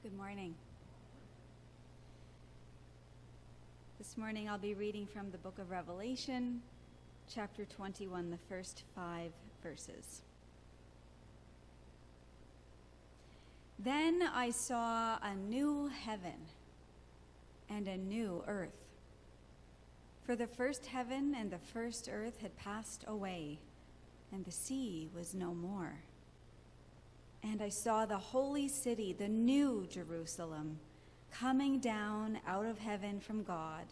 Good morning. This morning I'll be reading from the book of Revelation, chapter 21, the first 5 verses. Then I saw a new heaven and a new earth. For the first heaven and the first earth had passed away, and the sea was no more. And I saw the holy city, the new Jerusalem, coming down out of heaven from God,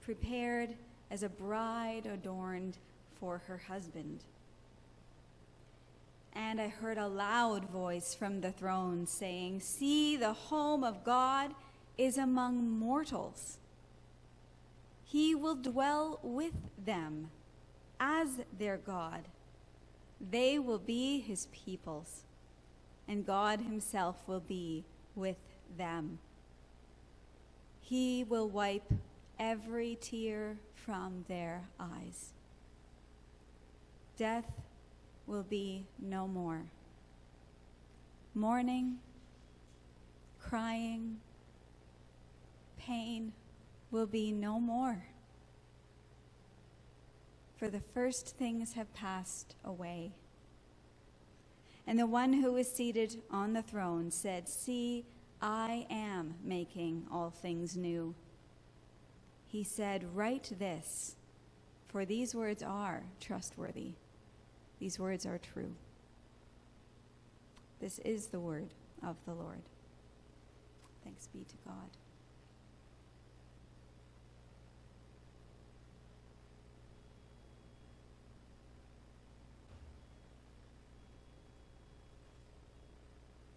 prepared as a bride adorned for her husband. And I heard a loud voice from the throne saying, "See, the home of God is among mortals. He will dwell with them as their God. They will be his peoples, and God himself will be with them. He will wipe every tear from their eyes. Death will be no more. Mourning, crying, pain will be no more. For the first things have passed away." And the one who was seated on the throne said, "See, I am making all things new." He said, "Write this, for these words are trustworthy. These words are true." This is the word of the Lord. Thanks be to God.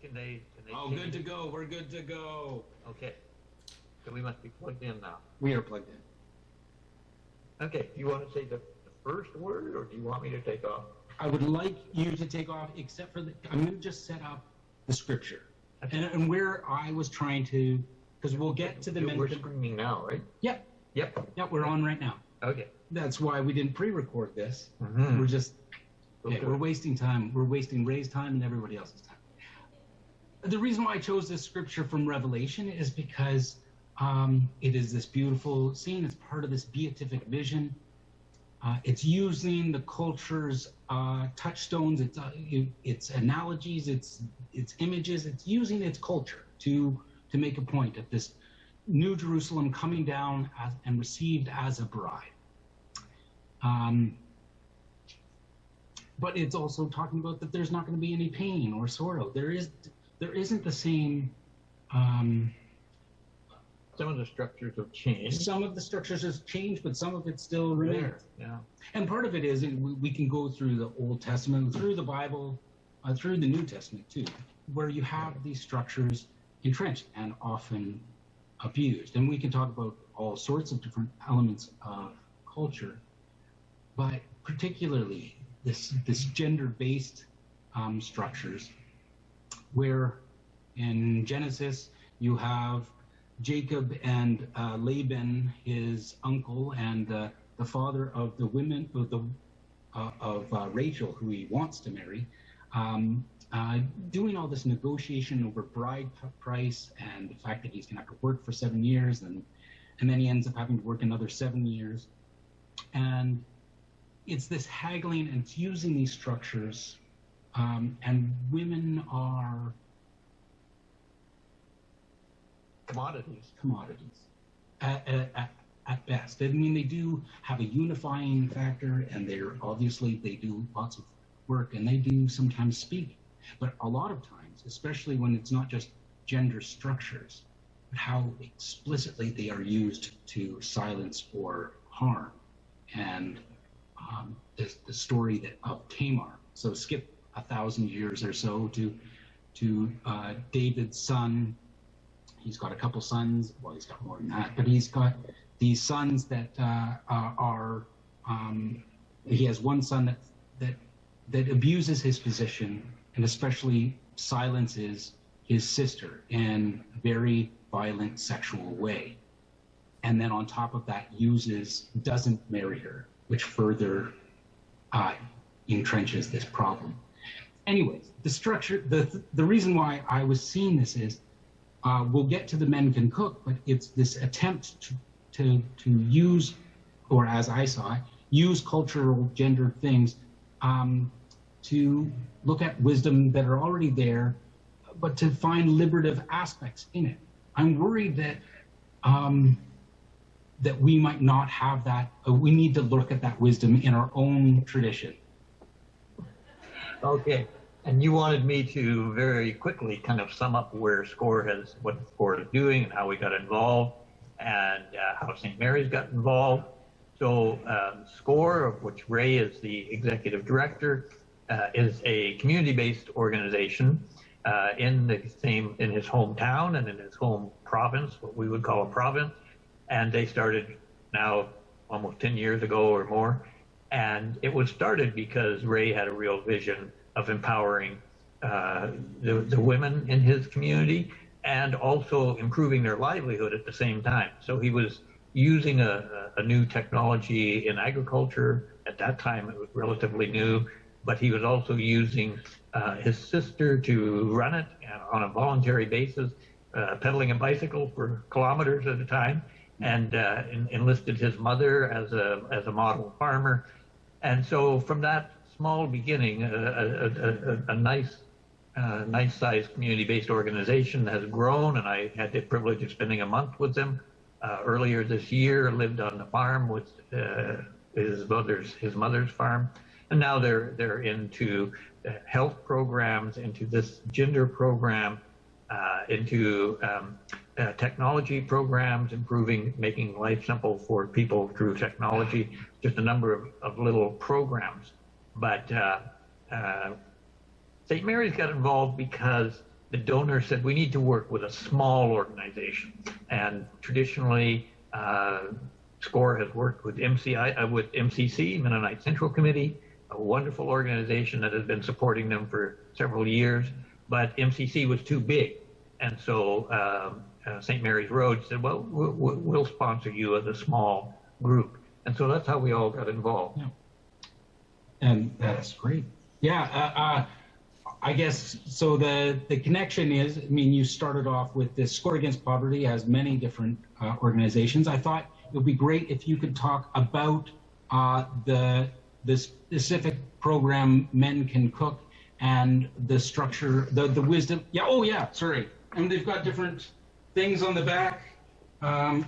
Can they Oh, see good to me? go. We're good to go. Okay. So we must be plugged in now. We are plugged in. Okay. Do you want to say the first word, or do you want me to take off? I would like you to take off, except for I'm going to just set up the scripture. And where I was trying to, because we'll get to the We're screaming now, right? Yep. Yep. Yep, we're on right now. Okay. That's why we didn't pre-record this. Mhm. We're just, Okay. we're wasting time. We're wasting Ray's time and everybody else's time. The reason why I chose this scripture from Revelation is because it is this beautiful scene. It's part of this beatific vision. It's using the culture's touchstones, its analogies, its images. It's using its culture to make a point of this new Jerusalem coming down and received as a bride. But it's also talking about that there's not going to be any pain or sorrow. There isn't the same. Some of the structures have changed. Some of the structures have changed, but some of it still remains. Yeah. And part of it is we can go through the Old Testament, through the Bible, through the New Testament too, where you have these structures entrenched and often abused. And we can talk about all sorts of different elements of culture, but particularly this gender-based structures, where in Genesis you have Jacob and Laban, his uncle, and the father of the women of Rachel, who he wants to marry, doing all this negotiation over bride price and the fact that he's going to have to work for 7 years, and then he ends up having to work another 7 years, and it's this haggling, and it's using these structures, and women are commodities at best. I mean, they do have a unifying factor, and they do lots of work, and they do sometimes speak. But a lot of times, especially when it's not just gender structures, but how explicitly they are used to silence or harm. And the story of Tamar. So skip 1,000 years or so to David's son. He's got a couple sons. Well, he's got more than that, but he's got these sons that he has one son that abuses his position and especially silences his sister in a very violent sexual way. And then on top of that doesn't marry her, which further entrenches this problem. Anyways, the structure, the reason why I was seeing this is we'll get to the men can cook, but it's this attempt to use, or as I saw it, use cultural gendered things to look at wisdom that are already there, but to find liberative aspects in it. I'm worried that that we might not have that. We need to look at that wisdom in our own tradition. Okay, and you wanted me to very quickly kind of sum up where SCORE has, what SCORE is doing and how we got involved and how St. Mary's got involved. So SCORE, of which Ray is the executive director, is a community-based organization in his hometown and in his home province, what we would call a province. And they started now almost 10 years ago or more. And it was started because Ray had a real vision of empowering the women in his community and also improving their livelihood at the same time. So he was using a new technology in agriculture. At that time, it was relatively new, but he was also using his sister to run it on a voluntary basis, pedaling a bicycle for kilometers at a time, and enlisted his mother as a model farmer. And so from that small beginning, a nice sized community-based organization has grown, and I had the privilege of spending a month with them earlier this year. Lived on the farm with his mother's farm, and now they're into health programs, into this gender program, into technology programs, making life simple for people through technology, just a number of little programs. But St. Mary's got involved because the donor said we need to work with a small organization. And traditionally, SCORE has worked with MCC, Mennonite Central Committee, a wonderful organization that has been supporting them for several years. But MCC was too big. And so St. Mary's Road said, well, we'll sponsor you as a small group. And so that's how we all got involved. Yeah. And that's great. Yeah, I guess, so the connection is, I mean, you started off with this SCORE Against Poverty, has many different organizations. I thought it would be great if you could talk about the specific program Men Can Cook and the structure, the wisdom. Yeah, oh yeah, sorry. And they've got different things on the back.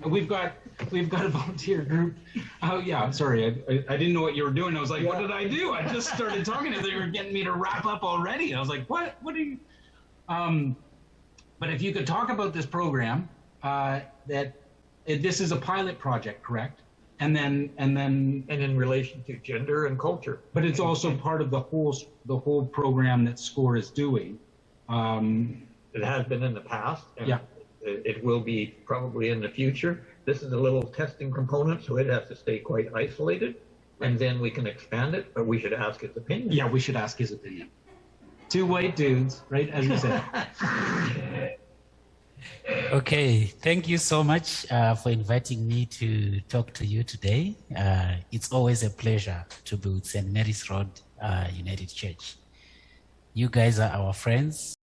We've got a volunteer group. Oh yeah, I'm sorry. I didn't know what you were doing. I was like, what did I do? I just started talking to them. They were getting me to wrap up already. I was like, what are you? But if you could talk about this program, this is a pilot project, correct? And then in relation to gender and culture. But it's also part of the whole program that SCORE is doing. It has been in the past. And yeah. It will be probably in the future. This is a little testing component, so it has to stay quite isolated, and then we can expand it, but we should ask his opinion. Yeah, we should ask his opinion. Two white dudes, right, as you said. Okay, thank you so much for inviting me to talk to you today. It's always a pleasure to be with St. Mary's Road United Church. You guys are our friends.